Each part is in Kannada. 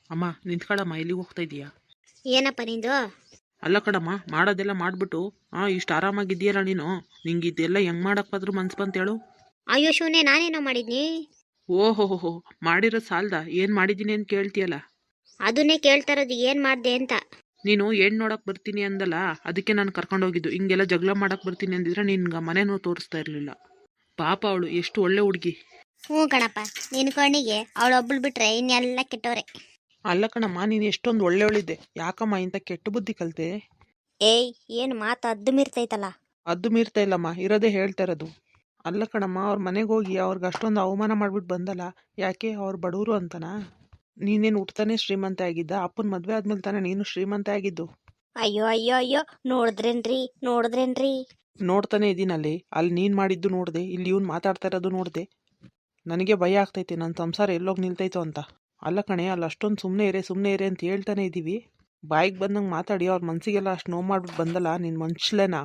ಅಮ್ಮ ನಿಂತ್ಕೊಳಮ್ಮ, ಎಲ್ಲಿಗೆ ಹೋಗ್ತಾ ಇದೀಯಾ? ಏನಪ್ಪ ನಿಂದು? ಅಲ್ಲ ಕಣಮ್ಮ, ಮಾಡೋದೆಲ್ಲ ಮಾಡಿಬಿಟ್ಟು ಇಷ್ಟು ಆರಾಮಾಗಿದ್ದೀಯಲ್ಲ ನೀನು. ನಿಂಗೆ ಇದೆಲ್ಲ ಹೆಂಗೆ ಮಾಡೋಕ್ಕಾದ್ರೂ ಮನ್ಸು ಬಂತ ಹೇಳು. ಅಯ್ಯೋ ಶಿವನೇ, ನಾನೇನೋ ಮಾಡಿದ್ನಿ? ಓಹೋ ಮಾಡಿರೋ ಸಾಲ್ದ ಏನು ಮಾಡಿದ್ದೀನಿ ಅಂತ ಕೇಳ್ತೀಯಲ್ಲ. ಅದನ್ನೇ ಕೇಳ್ತಾ ಇರೋದು, ಏನು ಮಾಡಿದೆ ಅಂತ. ನೀನು ಹೆಣ್ಣು ನೋಡಕ್ಕೆ ಬರ್ತೀನಿ ಅಂದಲ್ಲ, ಅದಕ್ಕೆ ನಾನು ಕರ್ಕೊಂಡೋಗಿದ್ದು. ಹಿಂಗೆಲ್ಲ ಜಗಳ ಮಾಡಕ್ಕೆ ಬರ್ತೀನಿ ಅಂದಿದ್ರೆ ನಿನ್ಗೆ ಮನೇನೂ ತೋರಿಸ್ತಾ ಇರಲಿಲ್ಲ. ಪಾಪ ಅವಳು ಎಷ್ಟು ಒಳ್ಳೆ ಹುಡುಗಿ. ಹ್ಞೂ ಕಣಪ್ಪ, ನಿನ್ನ ಕಣ್ಣಿಗೆ ಅವಳೊಬ್ಬಳು ಬಿಟ್ರೆ ಇನ್ನೆಲ್ಲ ಕೆಟ್ಟವ್ರೆ. ಅಲ್ಲ ಕಣಮ್ಮ, ನೀನು ಎಷ್ಟೊಂದು ಒಳ್ಳೆಯವಳಿದ್ದೆ, ಯಾಕಮ್ಮ ಇಂಥ ಕೆಟ್ಟ ಬುದ್ಧಿ ಕಲಿತೆ? ಏಯ್, ಏನು ಮಾತು ಅದ್ದು ಮೀರ್ತೈತಲ್ಲ. ಅದು ಮೀರ್ತಾ ಇಲ್ಲಮ್ಮ, ಇರೋದೇ ಹೇಳ್ತಾ ಇರೋದು. ಅಲ್ಲ ಕಣಮ್ಮ, ಅವ್ರ ಮನೆಗೆ ಹೋಗಿ ಅವ್ರಿಗೆ ಅಷ್ಟೊಂದು ಅವಮಾನ ಮಾಡ್ಬಿಟ್ಟು ಬಂದಲ್ಲ, ಯಾಕೆ ಅವ್ರು ಬಡವರು ಅಂತನಾ? ನೀನೇನು ಹುಟ್ತಾನೆ ಶ್ರೀಮಂತ ಆಗಿದ್ದ? ಅಪ್ಪನ ಮದುವೆ ಆದ್ಮೇಲೆ ತಾನೇ ನೀನು ಶ್ರೀಮಂತ ಆಗಿದ್ದು. ಅಯ್ಯೋ ಅಯ್ಯೋ ಅಯ್ಯೋ, ನೋಡಿದ್ರೇನ್ರಿ. ನೋಡ್ತಾನೆ ಇದೀನಲ್ಲಿ, ಅಲ್ಲಿ ನೀನು ಮಾಡಿದ್ದು ನೋಡಿದೆ, ಇಲ್ಲಿ ಇವ್ನು ಮಾತಾಡ್ತಾ ಇರೋದು ನೋಡಿದೆ. ನನಗೆ ಭಯ ಆಗ್ತೈತೆ, ನನ್ನ ಸಂಸಾರ ಎಲ್ಲೋಗಿ ನಿಲ್ತೈತೋ ಅಂತ. ಅಲ್ಲ ಕಣೆ, ಅಲ್ಲಿ ಅಷ್ಟೊಂದು ಸುಮ್ಮನೆ ಇರೇ ಅಂತ ಹೇಳ್ತಾನೆ ಇದ್ದೀವಿ. ಬಾಯಿಗೆ ಬಂದಂಗೆ ಮಾತಾಡಿ ಅವ್ರ ಮನಸ್ಸಿಗೆಲ್ಲ ಅಷ್ಟು ನೋವು ಮಾಡ್ಬಿಟ್ಟು ಬಂದಲ್ಲ, ನಿನ್ನ ಮನುಷ್ಯಲೇನಾ?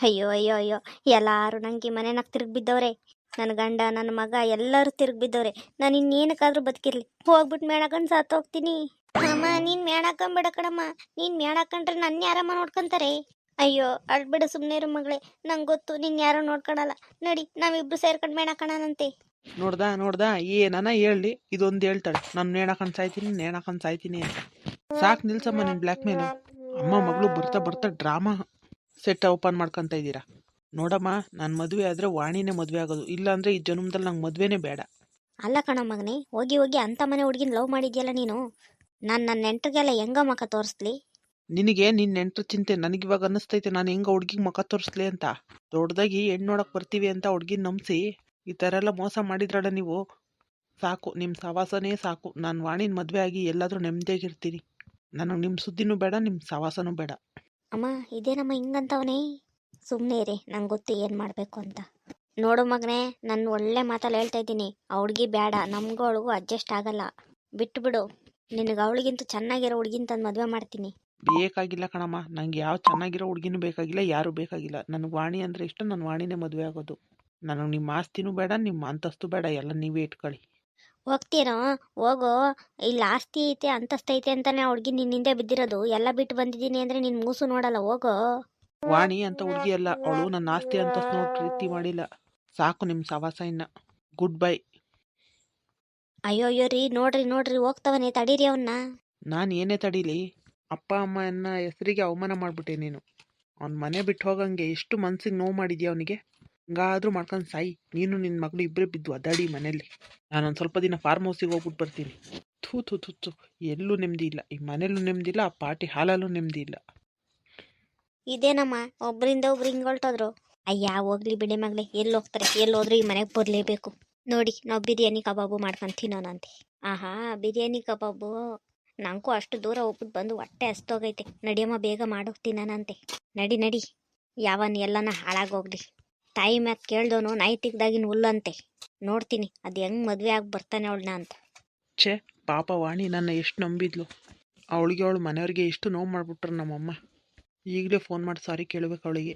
ಅಯ್ಯೋ ಅಯ್ಯೋ ಅಯ್ಯೋ, ಎಲ್ಲಾರು ನಂಗೆ ಮನೆನಾಗ ತಿರುಗಿ ಬಿದ್ದವ್ರೆ. ನನ್ನ ಗಂಡ, ನನ್ನ ಮಗ ಎಲ್ಲರೂ ತಿರುಗಿ ಬಿದ್ದವ್ರೆ. ನಾನು ಇನ್ನೇನಕ್ಕಾದ್ರೂ ಬದುಕಿರ್ಲಿ, ಹೋಗ್ಬಿಟ್ಟು ಮೇಣಕಂಡು ಸತ್ತೋಗ್ತೀನಿ. ಅಮ್ಮ, ನೀನು ಮೇಣಾಕೊಂಬಿಡ ಕಣಮ್ಮ. ನೀನು ಮೇಣಾಕೊಂಡ್ರೆ ನನ್ನ ಯಾರಮ್ಮ ನೋಡ್ಕೊಂತಾರೆ? ಅಯ್ಯೋ ಅಳ್ಬಿಡ, ಸುಮ್ಮನೆ ಇರು ಮಗಳೇ. ನಂಗೆ ಗೊತ್ತು ನೀನು ಯಾರೋ ನೋಡ್ಕೊಳಲ್ಲ. ನಡಿ, ನಾವಿಬ್ರು ಸೇರ್ಕೊಂಡು ಮೇಣಾಕಣನಂತೆ. ನೋಡ್ದಾ ಏನನ ಹೇಳಿ, ಇದೊಂದು ಹೇಳ್ತಾಳೆ, ನಾನು ನೇಣಾಕೊಂಡು ಸಾಯ್ತೀನಿ ಅಂತ. ಸಾಕು ನಿಲ್ಸಮ್ಮ ನಿನ್ನ ಬ್ಲ್ಯಾಕ್ ಮೇಲು. ಅಮ್ಮ ಮಗಳು ಬರ್ತಾ ಡ್ರಾಮಾ ಸೆಟ್ ಓಪನ್ ಮಾಡ್ಕೊತಾ ಇದ್ದೀರಾ. ನೋಡಮ್ಮ, ನಾನು ಮದುವೆ ಆದರೆ ವಾಣಿನೇ ಮದುವೆ ಆಗೋದು, ಇಲ್ಲಾಂದರೆ ಈ ಜನ್ಮದಲ್ಲಿ ನಂಗೆ ಮದುವೆನೇ ಬೇಡ. ಅಲ್ಲ ಕಣ ಮಗನೇ, ಹೋಗಿ ಅಂತ ಮನೆ ಹುಡುಗಿನ ಲವ್ ಮಾಡಿದ್ಯಲ್ಲ ನೀನು. ನನ್ನ ನೆಂಟರಿಗೆಲ್ಲ ಹೆಂಗ ಮಕ ತೋರಿಸ್ಲಿ? ನಿನಗೆ ನಿನ್ನ ನೆಂಟ್ರ ಚಿಂತೆ, ನನಗಿವಾಗ ಅನ್ನಿಸ್ತೈತೆ ನಾನು ಹೆಂಗ ಹುಡುಗಿಗೆ ಮುಖ ತೋರಿಸ್ಲಿ ಅಂತ. ದೊಡ್ಡದಾಗಿ ಹೆಣ್ಣು ನೋಡಕ್ಕೆ ಬರ್ತೀವಿ ಅಂತ ಹುಡುಗಿನ ನಂಬಿಸಿ ಈ ಥರ ಎಲ್ಲ ಮೋಸ ಮಾಡಿದ್ರಲ್ಲ ನೀವು. ಸಾಕು, ನಿಮ್ಮ ಸವಾಸನೇ ಸಾಕು. ನಾನು ವಾಣಿನ ಮದುವೆ ಆಗಿ ಎಲ್ಲಾದರೂ ನೆಮ್ಮದಿಯಾಗಿರ್ತೀನಿ. ನನಗೆ ನಿಮ್ಮ ಸುದ್ದಿನೂ ಬೇಡ, ನಿಮ್ಮ ಸವಾಸನೂ ಬೇಡ. ಅಮ್ಮ, ಇದೇನಮ್ಮ ಹಿಂಗಂತವನೇ? ಸುಮ್ಮನೆ ಇರಿ, ನಂಗೆ ಗೊತ್ತು ಏನು ಮಾಡಬೇಕು ಅಂತ. ನೋಡು ಮಗನೇ, ನಾನು ಒಳ್ಳೆ ಮಾತಲ್ಲಿ ಹೇಳ್ತಾ ಇದ್ದೀನಿ, ಆ ಹುಡುಗಿ ಬೇಡ, ನಮಗೂ ಅವಳಿಗೂ ಅಡ್ಜಸ್ಟ್ ಆಗಲ್ಲ. ಬಿಟ್ಟು ನಿನಗೆ ಅವಳಿಗಿಂತ ಚೆನ್ನಾಗಿರೋ ಹುಡುಗಿನ ತಂದು ಮದುವೆ ಮಾಡ್ತೀನಿ. ಬೇಕಾಗಿಲ್ಲ ಕಣಮ್ಮ, ನಂಗೆ ಯಾವ ಚೆನ್ನಾಗಿರೋ ಹುಡುಗಿನೂ ಬೇಕಾಗಿಲ್ಲ, ಯಾರೂ ಬೇಕಾಗಿಲ್ಲ. ನನಗೆ ವಾಣಿ ಅಂದರೆ ಇಷ್ಟ, ನಾನು ವಾಣಿನೇ ಮದುವೆ ಆಗೋದು. ನನಗೆ ನಿಮ್ಮ ಆಸ್ತಿನೂ ಬೇಡ, ನಿಮ್ಮ ಅಂತಸ್ತು ಬೇಡ, ಎಲ್ಲ ನೀವೇ ಇಟ್ಕೊಳ್ಳಿ. ಹೋಗ್ತೀನೋ ಹೋಗೋ. ಇಲ್ಲಿ ಆಸ್ತಿ ಐತೆ ಅಂತಸ್ತು ಐತೆ ಅಂತಾನೆ ಹುಡುಗಿ ನಿನ್ನಿಂದೆ ಬಿದ್ದಿರೋದು. ಎಲ್ಲ ಬಿಟ್ಟು ಬಂದಿದ್ದೀನಿ ಅಂದರೆ ನಿನ್ನ ಮೂಸು ನೋಡಲ್ಲ, ಹೋಗೋ. ವಾಣಿ ಅಂತ ಹುಡುಗಿ ಅಲ್ಲ ಅವಳು, ನನ್ನ ಆಸ್ತಿ ಅಂತಸ್ತು ನೋಡಿ ಪ್ರೀತಿ ಮಾಡಿಲ್ಲ. ಸಾಕು ನಿಮ್ಮ ಸವಾಸ, ಇನ್ನ ಗುಡ್ ಬೈ. ಅಯ್ಯೋ ರೀ, ನೋಡ್ರಿ ಹೋಗ್ತವನೆ, ತಡೀರಿ ಅವನ್ನ. ನಾನು ಏನೇ ತಡೀಲಿ, ಅಪ್ಪ ಅಮ್ಮನ ಹೆಸರಿಗೆ ಅವಮಾನ ಮಾಡಿಬಿಟ್ಟೆ ನೀನು. ಅವ್ನ ಮನೆ ಬಿಟ್ಟು ಹೋಗಂಗೆ ಎಷ್ಟು ಮನ್ಸಿಗೆ ನೋವು ಮಾಡಿದ್ಯಾ ಅವನಿಗೆ. ಹಂಗಾದ್ರೂ ಮಾಡ್ಕೊಂಡು ಸಾಯಿ, ನೀನು ನಿನ್ನ ಮಗಳು ಇಬ್ಬರೇ ಬಿದ್ದು ಅದಾಡಿ ಮನೇಲಿ. ನಾನೊಂದು ಸ್ವಲ್ಪ ದಿನ ಫಾರ್ಮ್ ಹೌಸಿಗೆ ಹೋಗ್ಬಿಟ್ಟು ಬರ್ತೀನಿ. ಥೂ ಎಲ್ಲೂ ನೆಮ್ಮದಿ ಇಲ್ಲ, ಈ ಮನೇಲೂ ನೆಮ್ಮದಿ ಇಲ್ಲ, ಆ ಪಾರ್ಟಿ ಹಾಲಲ್ಲೂ ನೆಮ್ಮದಿ ಇಲ್ಲ. ಇದೇನಮ್ಮ, ಒಬ್ಬರಿಂದ ಒಬ್ರು ಹಿಂಗೊಳ್ಟೋದ್ರು. ಅಯ್ಯ ಹೋಗ್ಲಿ ಬಿಡಿ ಮಗಳೇ, ಎಲ್ಲಿ ಹೋಗ್ತಾರೆ? ಎಲ್ಲಿ ಹೋದ್ರು ಈ ಮನೆಗೆ ಬರಲೇಬೇಕು. ನೋಡಿ, ನಾವು ಬಿರಿಯಾನಿ ಕಬಾಬು ಮಾಡ್ಕೊಂಡು ತಿನ್ನೋಣಂತೆ. ಆಹಾ, ಬಿರಿಯಾನಿ ಕಬಾಬು ನಂಗೂ ಅಷ್ಟು ದೂರ ಹೋಗ್ಬಿಟ್ಟು ಬಂದು ಹೊಟ್ಟೆ ಹಸ್ತೋಗೈತೆ. ನಡಿಯಮ್ಮ, ಬೇಗ ಮಾಡೋಗ್ತೀನಂತೆ. ನಡಿ, ಯಾವನ್ ಎಲ್ಲನ ಹಾಳಾಗೋಗ್ಲಿ. ತಾಯಿ ಮ್ಯಾತ್ ಕೇಳ್ದವನು ನಾಯಿ ತಿಗ್ದಾಗಿನ ಹುಲ್ಲಂತೆ. ನೋಡ್ತೀನಿ ಅದು ಹೆಂಗೆ ಮದುವೆ ಆಗಿ ಬರ್ತಾನೆ ಅವಳನ್ನ ಅಂತ. ಛೇ, ಪಾಪ ವಾಣಿ ನನ್ನ ಎಷ್ಟು ನಂಬಿದ್ಲು. ಅವಳಿಗೆ ಅವಳು ಮನೆಯವ್ರಿಗೆ ಎಷ್ಟು ನೋವು ಮಾಡಿಬಿಟ್ರು ನಮ್ಮಮ್ಮ. ಈಗಲೇ ಫೋನ್ ಮಾಡಿ ಸಾರಿ ಕೇಳಬೇಕು ಅವಳಿಗೆ.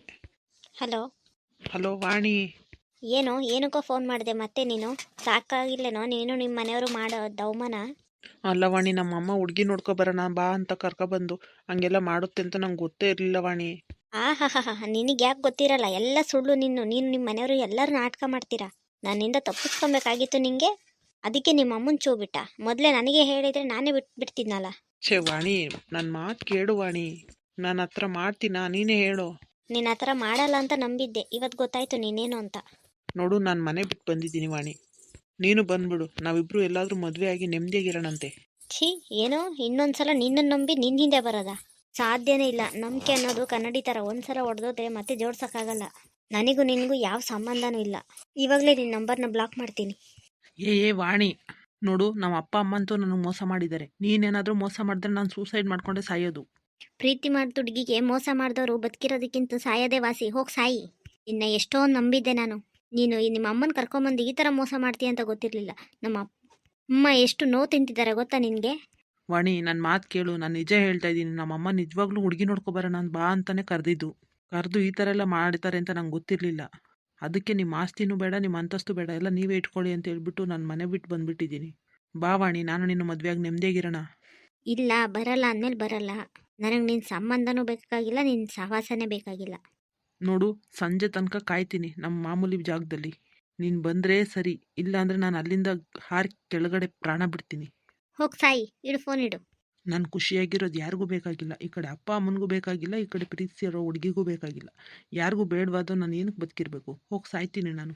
ಹಲೋ ವಾಣಿ. ಏನಕ್ಕೋ ಫೋನ್ ಮಾಡಿದೆ ಮತ್ತೆ ನೀನು? ಸಾಕಾಗಿಲ್ಲೇನೋ ನೀನು ನಿಮ್ಮ ಮನೆಯವರು ಮಾಡೋ ಅವಮಾನ? ಅಲ್ಲ ವಾಣಿ, ನಮ್ಮಮ್ಮ ಹುಡುಗಿ ನೋಡ್ಕೊ ಬರೋಣ ಬಾ ಅಂತ ಕರ್ಕೊಬಂದು ಹಂಗೆಲ್ಲ ಮಾಡುತ್ತೆ ಅಂತ ನಂಗೆ ಗೊತ್ತೇ ಇರಲಿಲ್ಲ ವಾಣಿ. ನಿನಗೆ ಯಾಕೆ ಗೊತ್ತಿರಲ್ಲ? ಎಲ್ಲ ಸುಳ್ಳು. ನೀನು ನಿಮ್ಮ ಮನೆಯವರು ಎಲ್ಲರೂ ನಾಟಕ ಮಾಡ್ತೀರಾ. ನನ್ನಿಂದ ತಪ್ಪಿಸ್ಕೊಬೇಕಾಗಿತ್ತು ನಿಂಗೆ, ಅದಕ್ಕೆ ನಿಮ್ಮ ಅಮ್ಮನ ಚೂ ಬಿಟ್ಟ. ಮೊದಲೇ ನನಗೆ ಹೇಳಿದರೆ ನಾನೇ ಬಿಡ್ತಿದ್ನಲ್ಲ. ಛೇ ವಾಣಿ, ನನ್ನ ಮಾತು ಕೇಳು ವಾಣಿ, ನಾನು ಹತ್ರ ಮಾಡ್ತೀನಾ, ನೀನೇ ಹೇಳು. ನಿನ್ನ ಹತ್ರ ಮಾಡಲ್ಲ ಅಂತ ನಂಬಿದ್ದೆ, ಇವತ್ತು ಗೊತ್ತಾಯ್ತು ನೀನೇನು ಅಂತ. ನೋಡು, ನಾನು ಮನೆ ಬಿಟ್ಟು ಬಂದಿದ್ದೀನಿ ವಾಣಿ, ನೀನು ಬಂದ್ಬಿಡು. ನಾವಿಬ್ರು ಎಲ್ಲಾದರೂ ಮದುವೆ ಆಗಿ ನೆಮ್ಮದಿಯಾಗಿರೋಣಂತೆ. ಛೀ, ಏನೋ ಇನ್ನೊಂದ್ಸಲ ನಿನ್ನನ್ನು ನಂಬಿ ನಿನ್ನ ಹಿಂದೆ ಬರೋದ? ಸಾಧ್ಯನೇ ಇಲ್ಲ. ನಂಬಿಕೆ ಅನ್ನೋದು ಕನ್ನಡಿ ಥರ, ಒಂದ್ಸಲ ಹೊಡೆದೋದ್ರೆ ಮತ್ತೆ ಜೋಡ್ಸೋಕ್ಕಾಗಲ್ಲ. ನನಗೂ ನಿನಗೂ ಯಾವ ಸಂಬಂಧನೂ ಇಲ್ಲ. ಇವಾಗಲೇ ನಿನ್ನ ನಂಬರ್ನ ಬ್ಲಾಕ್ ಮಾಡ್ತೀನಿ. ಏ ವಾಣಿ, ನೋಡು, ನಮ್ಮ ಅಪ್ಪ ಅಮ್ಮಂತೂ ನನಗೆ ಮೋಸ ಮಾಡಿದ್ದಾರೆ. ನೀನೇನಾದರೂ ಮೋಸ ಮಾಡಿದ್ರೆ ನಾನು ಸೂಸೈಡ್ ಮಾಡ್ಕೊಂಡೆ ಸಾಯೋದು. ಪ್ರೀತಿ ಮಾಡಿದ ಹುಡುಗಿಗೆ ಮೋಸ ಮಾಡಿದವರು ಬದುಕಿರೋದಕ್ಕಿಂತ ಸಾಯೋದೇ ವಾಸಿ. ಹೋಗಿ ಸಾಯಿ. ನಿನ್ನ ಎಷ್ಟೊಂದು ನಂಬಿದ್ದೆ ನಾನು. ನೀನು ನಿಮ್ಮ ಅಮ್ಮನ ಕರ್ಕೊಂಬಂದು ಈ ಥರ ಮೋಸ ಮಾಡ್ತೀಯ ಅಂತ ಗೊತ್ತಿರಲಿಲ್ಲ. ನಮ್ಮ ಅಮ್ಮ ಎಷ್ಟು ನೋವು ತಿಂತಿದ್ದಾರೆ ಗೊತ್ತಾ ನಿನಗೆ? ವಾಣಿ, ನನ್ನ ಮಾತು ಕೇಳು, ನಾನು ನಿಜ ಹೇಳ್ತಾ ಇದ್ದೀನಿ. ನಮ್ಮಮ್ಮ ನಿಜವಾಗ್ಲೂ ಹುಡುಗಿ ನೋಡ್ಕೊಬಾರ ನಾನು ಬಾ ಅಂತಾನೆ ಕರೆದಿದ್ದು. ಈ ಥರ ಎಲ್ಲ ಮಾಡ್ತಾರೆ ಅಂತ ನಂಗೆ ಗೊತ್ತಿರಲಿಲ್ಲ. ಅದಕ್ಕೆ ನಿಮ್ಮ ಆಸ್ತಿನೂ ಬೇಡ, ನಿಮ್ಮ ಅಂತಸ್ತು ಬೇಡ, ಎಲ್ಲ ನೀವೇ ಇಟ್ಕೊಳ್ಳಿ ಅಂತ ಹೇಳ್ಬಿಟ್ಟು ನಾನು ಮನೆ ಬಿಟ್ಟು ಬಂದುಬಿಟ್ಟಿದ್ದೀನಿ. ಬಾ ವಾಣಿ, ನಾನು ನಿನ್ನ ಮದುವೆಯಾಗಿ ನೆಮ್ಮದಿಯಾಗಿರೋಣ. ಇಲ್ಲ ಬರಲ್ಲ ಅಂದಮೇಲೆ ಬರಲ್ಲ. ನನಗೆ ನಿನ್ನ ಸಂಬಂಧನೂ ಬೇಕಾಗಿಲ್ಲ, ನಿನ್ನ ಸಹವಾಸನೇ ಬೇಕಾಗಿಲ್ಲ. ನೋಡು, ಸಂಜೆ ತನಕ ಕಾಯ್ತೀನಿ ನಮ್ಮ ಮಾಮೂಲಿ ಜಾಗದಲ್ಲಿ. ನೀನು ಬಂದರೆ ಸರಿ, ಇಲ್ಲ ಅಂದರೆ ನಾನು ಅಲ್ಲಿಂದ ಹಾರಿ ಕೆಳಗಡೆ ಪ್ರಾಣ ಬಿಡ್ತೀನಿ. ಹೋಗಿ ಸಾಯಿ, ಇಡು ಫೋನ್ ಇಡು. ನಾನು ಖುಷಿಯಾಗಿರೋದು ಯಾರಿಗೂ ಬೇಕಾಗಿಲ್ಲ. ಈ ಕಡೆ ಅಪ್ಪ ಅಮ್ಮನಿಗೂ ಬೇಕಾಗಿಲ್ಲ, ಈ ಕಡೆ ಪ್ರೀತಿಸಿರೋ ಹುಡುಗಿಗೂ ಬೇಕಾಗಿಲ್ಲ. ಯಾರಿಗೂ ಬೇಡವಾದೋ ನಾನು ಏನಕ್ಕೆ ಬದುಕಿರಬೇಕು? ಹೋಗಿ ಸಾಯ್ತೀನಿ ನಾನು.